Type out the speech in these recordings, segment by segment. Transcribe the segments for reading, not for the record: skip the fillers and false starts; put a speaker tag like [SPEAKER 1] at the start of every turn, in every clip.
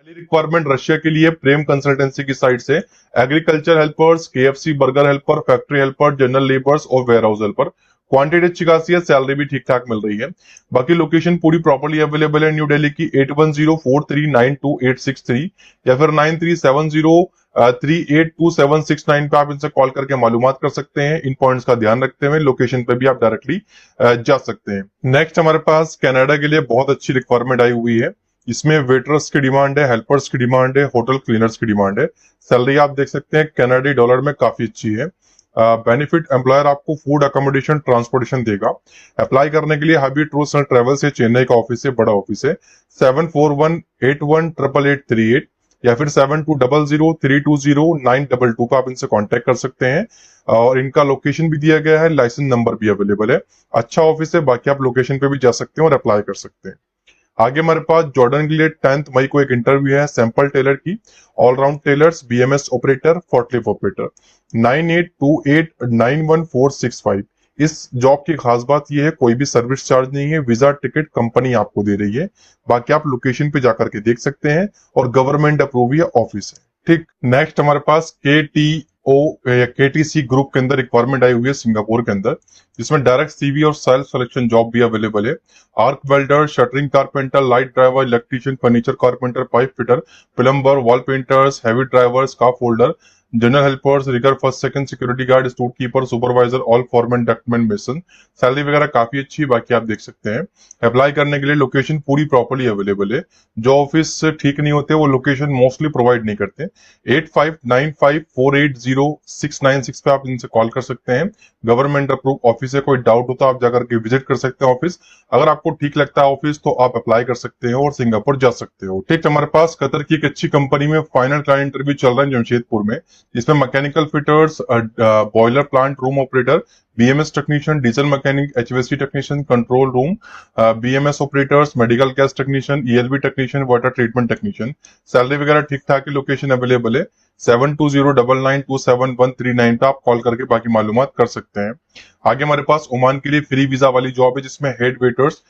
[SPEAKER 1] पहली requirement Russia के लिए प्रेम कंसल्टेंसी की साइड से agriculture helpers, KFC burger helper, factory helper, general labours और वेयर हाउस हेल्पर। क्वांटिटी अच्छी खासी है, सैलरी भी ठीक ठाक मिल रही है। बाकी लोकेशन पूरी प्रॉपर्ली अवेलेबल है न्यू दिल्ली की 8104392863 या फिर 9370382769 पे आप इनसे कॉल करके मालूमात कर सकते हैं। इन पॉइंट्स का ध्यान रखते हुए लोकेशन पे भी आप डायरेक्टली जा सकते हैं। नेक्स्ट हमारे पास कनाडा के लिए बहुत अच्छी रिक्वायरमेंट आई हुई है। इसमें वेटर्स की डिमांड है, हेल्पर्स की डिमांड है, होटल क्लीनर्स की डिमांड है। सैलरी आप देख सकते हैं कनाडी डॉलर में काफी अच्छी है। बेनिफिट एम्प्लॉयर आपको फूड, अकोमोडेशन, ट्रांसपोर्टेशन देगा। अप्लाई करने के लिए हबी टूर्स एंड ट्रेवल्स है, चेन्नई का ऑफिस है, बड़ा ऑफिस है। 7418188838 या फिर 7200320922 पे आप इनसे कांटेक्ट कर सकते हैं। और इनका लोकेशन भी दिया गया है, लाइसेंस नंबर भी अवेलेबल है। अच्छा ऑफिस है, बाकी आप लोकेशन पे भी जा सकते हैं और अप्लाई कर सकते हैं। आगे हमारे पास जॉर्डन के लिए 10 मई को एक इंटरव्यू है सैंपल टेलर की, all round tailors, BMS operator, forklift operator. 9828914665। इस जॉब की खास बात यह है कोई भी सर्विस चार्ज नहीं है, वीजा टिकट कंपनी आपको दे रही है। बाकी आप लोकेशन पे जाकर के देख सकते हैं और गवर्नमेंट अप्रूव ये ऑफिस है। ठीक, नेक्स्ट हमारे पास केटीसी ग्रुप के अंदर रिक्वायरमेंट आई हुई है सिंगापुर के अंदर, जिसमें डायरेक्ट सीवी और सेल्फ सिलेक्शन जॉब भी अवेलेबल है। Arc welder, shuttering carpenter, light driver, electrician, furniture carpenter, pipe fitter, plumber, wall painters, heavy drivers, scaff holder, general helpers, rigger, first second, security guard, store keeper, supervisor, all foreman, ductman, mason. Salary वगैरह काफी अच्छी है, बाकी आप देख सकते हैं। Apply करने के लिए लोकेशन पूरी प्रॉपर्ली अवेलेबल है। जो ऑफिस ठीक नहीं होते वो लोकेशन मोस्टली प्रोवाइड नहीं करते। 8595480696 पे आप इनसे कॉल कर सकते हैं। गवर्नमेंट अप्रूव ऑफिस है, कोई डाउट होता है आप जाकर के विजिट कर सकते हैं ऑफिस। अगर आपको ठीक लगता है ऑफिस तो आप अप्लाई कर सकते हो और सिंगापुर जा सकते हो। ठीक, हमारे पास कतर की एक अच्छी कंपनी में फाइनल क्लाइंट इंटरव्यू चल रहा है जमशेदपुर में, जिसमें mechanical fitters, boiler plant room operator, BMS technician, diesel mechanic, HVAC technician, control room, BMS operators, medical gas technician, ELB technician, water treatment technician. Salary वगैरह ठीक ठाक है, लोकेशन अवेलेबल है। 7209927139 पे आप कॉल करके बाकी मालूमात कर सकते हैं। आगे हमारे पास ओमान के लिए फ्री वीजा वाली जॉब है, जिसमें head waiters,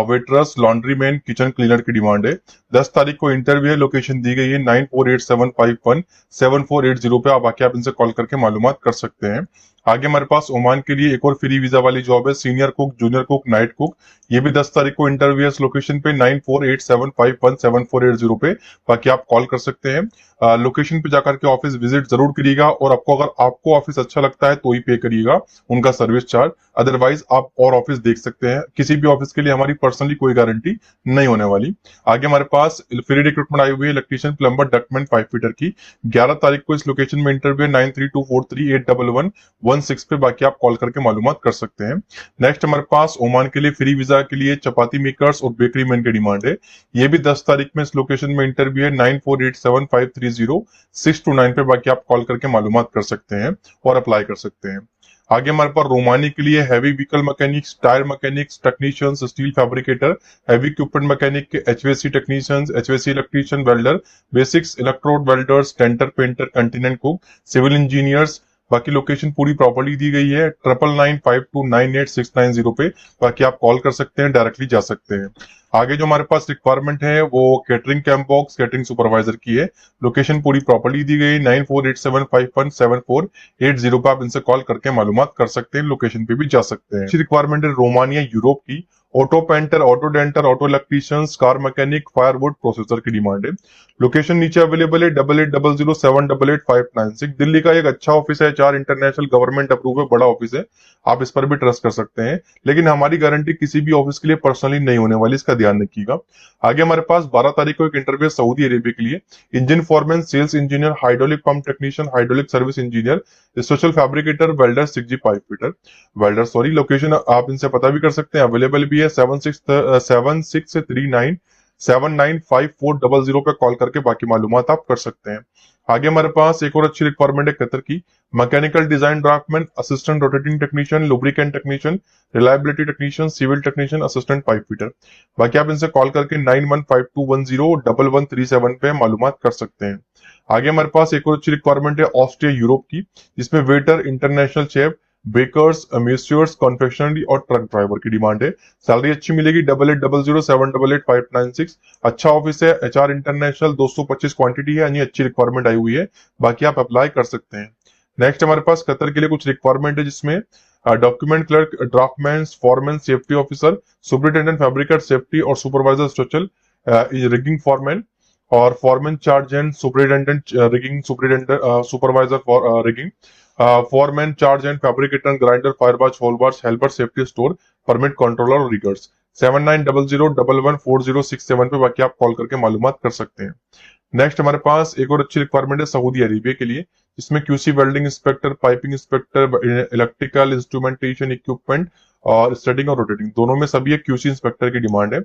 [SPEAKER 1] waiters, laundry man, kitchen cleaner की डिमांड है। 10 तारीख को इंटरव्यू है, लोकेशन दी गई है 9487517480 पे। आप आके आप इनसे कॉल करके मालूमात कर सकते हैं। आगे हमारे पास ओमान के लिए एक और फ्री वीजा वाली जॉब है, senior cook, junior cook, night cook. ये भी 10 तारीख को इंटरव्यू है इस लोकेशन पे 9487517480 पे। बाकी आप कॉल कर सकते हैं। लोकेशन पे जाकर के ऑफिस विजिट जरूर करिएगा और अगर आपको ऑफिस अच्छा लगता है तो ही पे करिएगा उनका सर्विस चार्ज। अदरवाइज आप और ऑफिस देख सकते हैं। किसी भी ऑफिस के लिए हमारी पर्सनली कोई गारंटी नहीं होने वाली। आगे हमारे पास फ्री रिक्रूटमेंट आई हुई है electrician, plumber, ductman, pipe fitter की। 11 तारीख को इस लोकेशन में इंटरव्यू है 9324381116 पे। बाकी आप कॉल करके मालूमात कर सकते हैं। नेक्स्ट हमारे पास ओमान के लिए फ्री वीजा के लिए चपाती मेकर्स और बेकरी मैन की डिमांड है। ये भी 10 तारीख में इस लोकेशन में इंटरव्यू है 9487530629 पे। बाकी आप कॉल करके मालूमात कर सकते हैं और अप्लाई कर सकते हैं। आगे हमारे पास रोमानी के लिए heavy vehicle mechanics, tyre mechanics, technicians, steel fabricator, heavy equipment mechanic के, HVAC technicians, HVAC electrician, welder, basics, electrode welders, tenter, painter, continent cook, civil engineers. बाकी लोकेशन पूरी प्रॉपर्ली दी गई है 9995298690 पे। बाकी आप कॉल कर सकते हैं, डायरेक्टली जा सकते हैं। आगे जो हमारे पास रिक्वायरमेंट है वो catering camp box, catering supervisor की है। लोकेशन पूरी प्रॉपर्ली दी गई 9487517480 पे। आप इनसे कॉल करके मालूमात कर सकते हैं, लोकेशन पे भी जा सकते हैं। रिक्वायरमेंट है रोमानिया यूरोप की, auto painter, auto denter, auto electrician, car mechanic, firewood processor की डिमांड है। लोकेशन नीचे अवेलेबल है 8800788596। दिल्ली का एक अच्छा ऑफिस है, 4 इंटरनेशनल गवर्नमेंट अप्रूव है, बड़ा ऑफिस है, आप इस पर भी ट्रस्ट कर सकते हैं। लेकिन हमारी गारंटी किसी भी ऑफिस के लिए पर्सनली नहीं होने वाली, इसका ध्यान रखिएगा। आगे हमारे पास 12 तारीख को एक इंटरव्यू सऊदी अरेबिया के लिए, engine foreman, sales engineer, hydraulic pump technician, hydraulic service engineer, special fabricator, welder, 6G pipe fitter, welder sorry. Location आप इनसे पता भी कर सकते हैं, अवेलेबल भी है 76395400 पे कॉल करके बाकी मालूमात आप कर सकते हैं। आगे हमारे पास एक और अच्छी रिक्वायरमेंट है कतर की, mechanical design draftman, assistant rotating technician, lubricant technician, reliability technician, civil technician, assistant pipe fitter. बाकी आप इनसे कॉल करके 9152101137 पे मालूमात कर सकते हैं। आगे हमारे पास एक और अच्छी रिक्वायरमेंट है ऑस्ट्रिया यूरोप की, जिसमें waiter, international chef, bakers, masseurs, confectionery और ट्रक ड्राइवर की डिमांड है। सैलरी अच्छी मिलेगी। 8800 788 596। अच्छा ऑफिस है। HR इंटरनेशनल, 225 क्वांटिटी है, यानी अच्छी रिक्वायरमेंट आई हुई है। बाकी आप अप्लाई कर सकते हैं। नेक्स्ट हमारे पास कतर के लिए कुछ रिक्वायरमेंट है, जिसमें document clerk, draftman, foreman, safety officer, superintendent fabricate safety और सुपरवाइजर स्ट्रक्चर, रिगिंग फॉरमैन और foreman charge and superintendent rigging, superintendent supervisor for rigging, foreman charge and fabricator, grinder, फायरबाज, होलबार्स, helper, safety store, permit controller और riggers. 7900114067 पे बाकी आप call करके मालूमात कर सकते हैं। नेक्स्ट हमारे पास एक और अच्छी रिक्वायरमेंट है सऊदी अरेबिया के लिए, जिसमें QC welding inspector, piping inspector, electrical instrumentation equipment और स्टडिंग और रोटेटिंग दोनों में सभी एक QC इंस्पेक्टर की डिमांड है।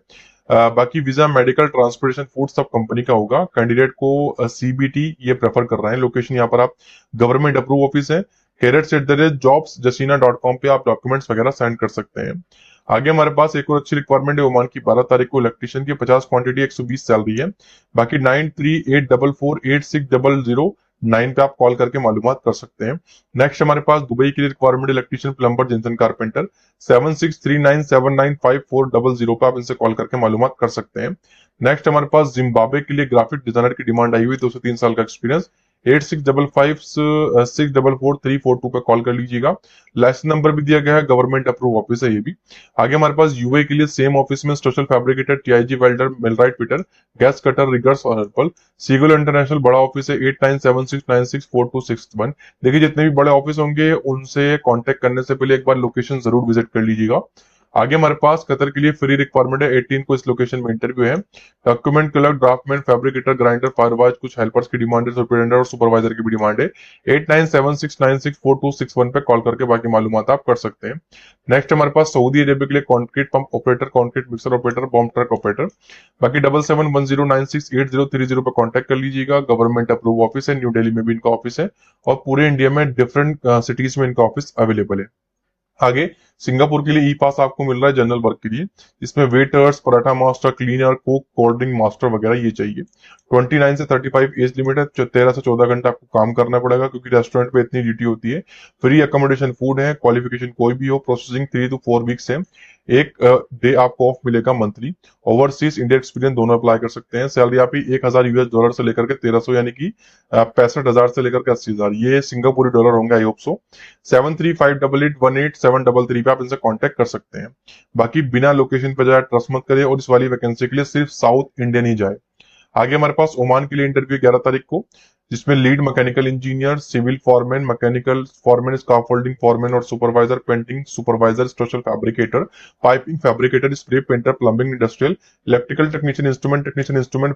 [SPEAKER 1] बाकी वीजा, मेडिकल, ट्रांसपोर्टेशन, फूड सब कंपनी का होगा। कैंडिडेट को CBT ये प्रेफर कर रहे हैं। लोकेशन यहाँ पर आप गवर्नमेंट अप्रूव ऑफिस है। carrots@jobsjasina.com पे आप डॉक्यूमेंट्स वगैरह सेंड कर सकते हैं। आगे हमारे पास एक और अच्छी रिक्वायरमेंट है ओमान की, 12 तारीख को इलेक्ट्रिशियन की, 50 क्वांटिटी, 120 सैलरी है। बाकी 9384486009 पे आप कॉल करके मालूमात कर सकते हैं। नेक्स्ट हमारे पास दुबई के लिए रिक्वायरमेंट, इलेक्ट्रिशियन, प्लम्बर, जेंसन कारपेंटर, 7639795400 पे आप इनसे कॉल करके मालूमात कर सकते हैं। नेक्स्ट हमारे पास जिम्बाब्वे के लिए ग्राफिक डिजाइनर की डिमांड आई हुई, 2 से 3 साल का एक्सपीरियंस। 8655644342 पे कॉल कर लीजिएगा। लाइसेंस नंबर भी दिया गया है, गवर्नमेंट अप्रूव ऑफिस है ये भी। आगे हमारे पास यूए के लिए सेम ऑफिस में structural fabricator, TIG welder, millwright fitter, gas cutter, riggers और हेल्पर। सीगल इंटरनेशनल बड़ा ऑफिस है, 8976964261। देखिए जितने भी बड़े ऑफिस होंगे उनसे कांटेक्ट करने से पहले एक बार लोकेशन जरूर विजिट कर लीजिएगा। आगे हमारे पास कतर के लिए फ्री रिक्वायरमेंट है, 18 को इस लोकेशन में इंटरव्यू है। Document clerk, draftman, fabricator, grinder, फायरबाज, कुछ हेल्पर्स की डिमांड है, सुपरिटेंडेंट और सुपरवाइजर की भी डिमांड है। 8976964261 पे कॉल करके बाकी मालूमात आप कर सकते हैं। नेक्स्ट हमारे पास सऊदी अरेबिया के लिए concrete pump operator, concrete mixer operator, bomb truck operator. बाकी 7710968030 पे कॉन्टेक्ट कर लीजिएगा। गवर्नमेंट अप्रूव ऑफिस है, न्यू दिल्ली में भी इनका ऑफिस है और पूरे इंडिया में डिफरेंट सिटीज में इनका ऑफिस अवेलेबल है। आगे सिंगापुर के लिए E पास आपको मिल रहा है जनरल वर्क के लिए, इसमें waiters, paratha master, cleaner, cook, cold drink master वगैरह ये चाहिए। 29 से 35 एज लिमिट है। 13 से 14 घंटा आपको काम करना पड़ेगा, क्योंकि रेस्टोरेंट पे इतनी ड्यूटी होती है। फ्री अकोमोडेशन, फूड है। क्वालिफिकेशन कोई भी हो, प्रोसेसिंग 3 to 4 वीक्स है। एक डे आपको ऑफ मिलेगा मंथली। ओवरसीज इंडिया एक्सपीरियंस दोनों अप्लाई कर सकते हैं। सैलरी आपकी $1000 से लेकर के 1300 यानी कि 65,000 से लेकर के 80,000 ये सिंगापुरी डॉलर होंगे। I hope so. 7358818733 पे आप इनसे कांटेक्ट कर सकते हैं। बाकी बिना लोकेशन पे जाए ट्रस्ट मत करिए और इस वाली वैकेंसी के लिए सिर्फ साउथ इंडियन ही जाए। आगे हमारे पास ओमान के लिए इंटरव्यू 11 तारीख को, जिसमें lead mechanical engineer, civil foreman, mechanical foreman, scaffolding foreman और supervisor, painting supervisor, structural fabricator, piping fabricator, spray painter, plumbing industrial, electrical technician, instrument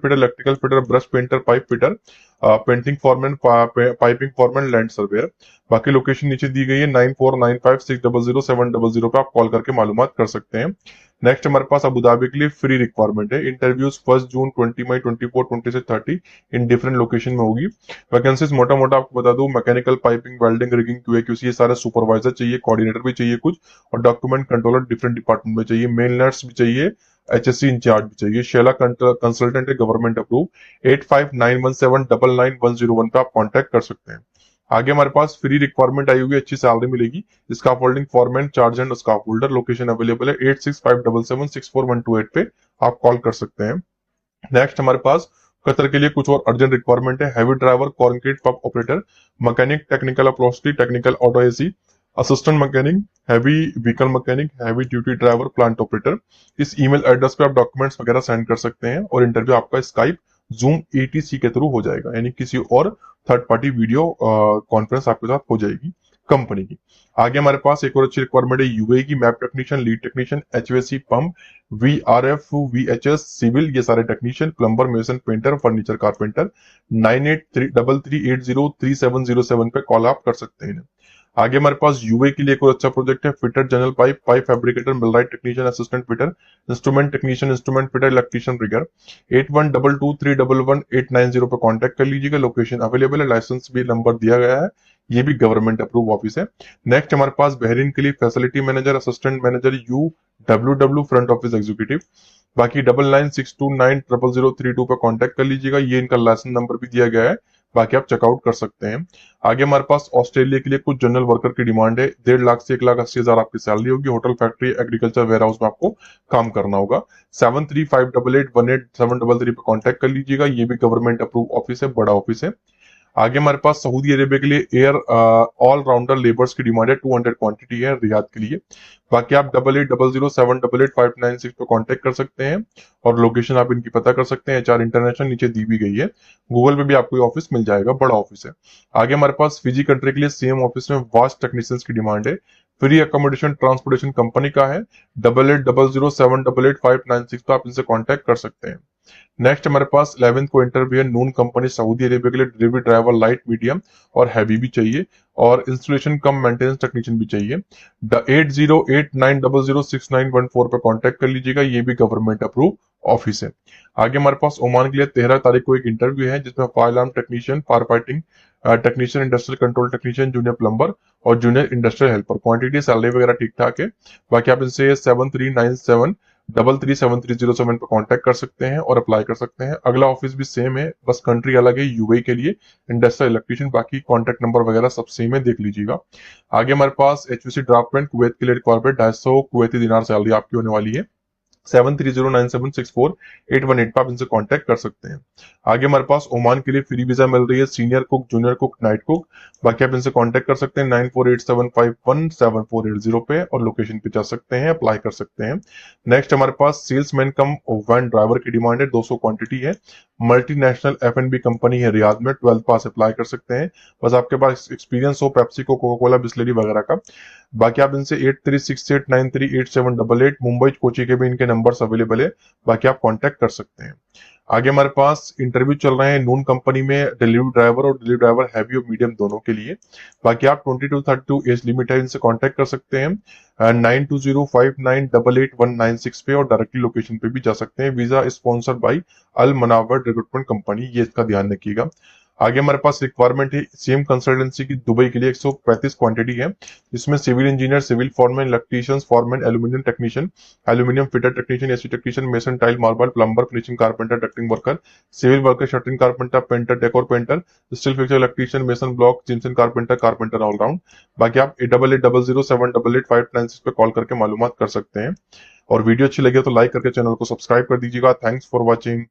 [SPEAKER 1] fitter, electrical fitter, brush painter, pipe fitter, painting foreman, piping foreman, land surveyor. बाकी location नीचे दी गई है। 9495600700 पे आप call करके मालूमात कर सकते हैं। नेक्स्ट हमारे पास अबू धाबी के लिए फ्री रिक्वायरमेंट है। इंटरव्यूज 1 जून, 20 मई, 24, 26, 30 इन डिफरेंट लोकेशन में होगी। वैकेंसीज मोटा मोटा आपको बता दूं, mechanical, piping, welding, rigging, QA/QC ये सारे सुपरवाइजर चाहिए, कोऑर्डिनेटर भी चाहिए कुछ, और डॉक्यूमेंट कंट्रोलर डिफरेंट डिपार्टमेंट में चाहिए, मेल नर्स भी चाहिए, HSC इंचार्ज भी चाहिए। शेला कंसल्टेंट है, गवर्नमेंट अप्रूव। 8591799101 पे आप कॉन्टेक्ट कर सकते हैं। आगे हमारे पास फ्री रिक्वायरमेंट आई हुई है, अच्छी सैलरी मिलेगी। Scaffolding foreman, charge and scaff holder, location available है। 8657764128 पे आप कॉल कर सकते हैं। नेक्स्ट हमारे पास कतर के लिए कुछ और अर्जेंट रिक्वायरमेंट है। Heavy driver, concrete pump operator, mechanic, technical upholstery, technical auto AC, assistant mechanic, heavy vehicle mechanic, heavy duty driver, plant operator. इस ईमेल एड्रेस पे आप डॉक्यूमेंट्स वगैरह सेंड कर सकते हैं और इंटरव्यू आपका स्काइप, जूम, ETC के थ्रू हो जाएगा, यानी किसी और थर्ड पार्टी वीडियो कॉन्फ्रेंस आपके साथ हो जाएगी कंपनी की। आगे हमारे पास एक और अच्छी रिक्वायरमेंट है UAE की, map technician, lead technician, HVAC pump, VRF, VHS, civil ये सारे technician, plumber, mason, painter, furniture carpenter. 9833803707 पे कॉल आप कर सकते हैं। आगे हमारे पास UA के लिए एक और अच्छा प्रोजेक्ट है, fitter, general pipe, pipe fabricator, millwright technician, assistant fitter, instrument technician, instrument fitter, electrician, rigger. 8122311890 पे कांटेक्ट कर लीजिएगा। लोकेशन अवेलेबल है, लाइसेंस भी नंबर दिया गया है, ये भी गवर्नमेंट अप्रूव ऑफिस है। नेक्स्ट हमारे पास बहरीन के लिए facility manager, assistant manager, UWW front office executive. बाकी 9962900032 पे कांटेक्ट कर लीजिएगा। ये इनका लाइसेंस नंबर भी दिया गया है। बाकी आप चेकआउट कर सकते हैं। आगे हमारे पास ऑस्ट्रेलिया के लिए कुछ जनरल वर्कर की डिमांड है। 1.5 लाख से 1,80,000 आपकी सैलरी होगी। Hotel, factory, agriculture, warehouse में आपको काम करना होगा। 7358818733 पे कांटेक्ट कर लीजिएगा। ये भी गवर्नमेंट अप्रूव ऑफिस है, बड़ा ऑफिस है। आगे हमारे पास सऊदी अरेबिया के लिए एयर ऑलराउंडर लेबर्स की डिमांड है। 200 क्वांटिटी है रियाद के लिए। बाकी आप 8800788596 पे कांटेक्ट कर सकते हैं और लोकेशन आप इनकी पता कर सकते हैं। HR इंटरनेशनल नीचे दी भी गई है, गूगल पे भी आपको ये ऑफिस मिल जाएगा, बड़ा ऑफिस है। आगे हमारे पास फिजी कंट्री के लिए सेम ऑफिस में वास्ट टेक्नीशियंस की डिमांड है। फ्री अकोमोडेशन ट्रांसपोर्टेशन कंपनी का है। 8800788596 पे आप इनसे कॉन्टेक्ट कर सकते हैं। नेक्स्ट हमारे पास 11th को इंटरव्यू है। नून कंपनी सऊदी अरेबिया के लिए डिलीवरी ड्राइवर लाइट, मीडियम और हैवी भी चाहिए और इंस्टॉलेशन कम मेंटेनेंस टेक्नीशियन भी चाहिए। 8089006914 पे कांटेक्ट कर लीजिएगा। ये भी गवर्नमेंट अप्रूव ऑफिस है। आगे हमारे पास ओमान के लिए 13 तारीख को एक इंटरव्यू है जिसमें fire alarm technician, fire fighting technician, industrial control technician, junior plumber और junior industrial helper. Quantity, salary वगैरह ठीक ठाक है। बाकी आप इनसे 7397337307 पे कांटेक्ट कर सकते हैं और अप्लाई कर सकते हैं। अगला ऑफिस भी सेम है, बस कंट्री अलग है, यूएई के लिए इंडस्ट्रियल इलेक्ट्रीशियन। बाकी कांटेक्ट नंबर वगैरह सब सेम है, देख लीजिएगा। आगे हमारे पास HVC ड्राफ्टमैन कुवैत के लिए रिक्वायरमेंट 250 कुवैती दिनार सैलरी आपकी होने वाली है। 7309764818 पे आप इनसे कांटेक्ट कर सकते हैं। आगे हमारे पास ओमान के लिए फ्री वीजा मिल रही है, senior cook, junior cook, night cook. बाकी आप इनसे कांटेक्ट कर सकते हैं 9487517480 पे और लोकेशन पे जा सकते हैं, अप्लाई कर सकते हैं। नेक्स्ट हमारे पास सेल्समैन कम वैन ड्राइवर की डिमांड है। 200 क्वांटिटी है। मल्टीनेशनल F&B कंपनी है रियाद में। 12th पास अप्लाई कर सकते हैं, बस आपके पास एक्सपीरियंस हो पेप्सी को, कोका कोला, बिस्लरी वगैरह का। बाकी आप इनसे 8368938788 मुंबई, कोची के भी इनके नंबर्स अवेलेबल है। बाकी आप कांटेक्ट कर सकते हैं। आगे हमारे पास इंटरव्यू चल रहे हैं नून कंपनी में डिलीवरी ड्राइवर और डिलीवरी ड्राइवर हैवी और मीडियम दोनों के लिए। बाकी आप 22-32 एज लिमिट है, इनसे कांटेक्ट कर सकते हैं 9205988196 पे और डायरेक्टली लोकेशन पे भी जा सकते हैं। Visa sponsored by Al Manawar recruitment company, ये इसका ध्यान रखिएगा। आगे हमारे पास रिक्वायरमेंट है सेम कंसल्टेंसी की दुबई के लिए 135 क्वांटिटी है। इसमें civil engineer, civil foreman, electricians, foreman, aluminium technician, aluminium fitter technician, AC technician, mason, tile, marble, plumber, finishing carpenter, ducting worker, civil worker, shuttering carpenter, painter, decor painter, steel fixer, electrician, mason, block, gypsum carpenter, carpenter all round. बाकी आप 8800788596 पे call करके मालूमात कर सकते हैं। और video अच्छी लगे तो लाइक करके चैनल को सब्सक्राइब कर दीजिएगा। Thanks for watching.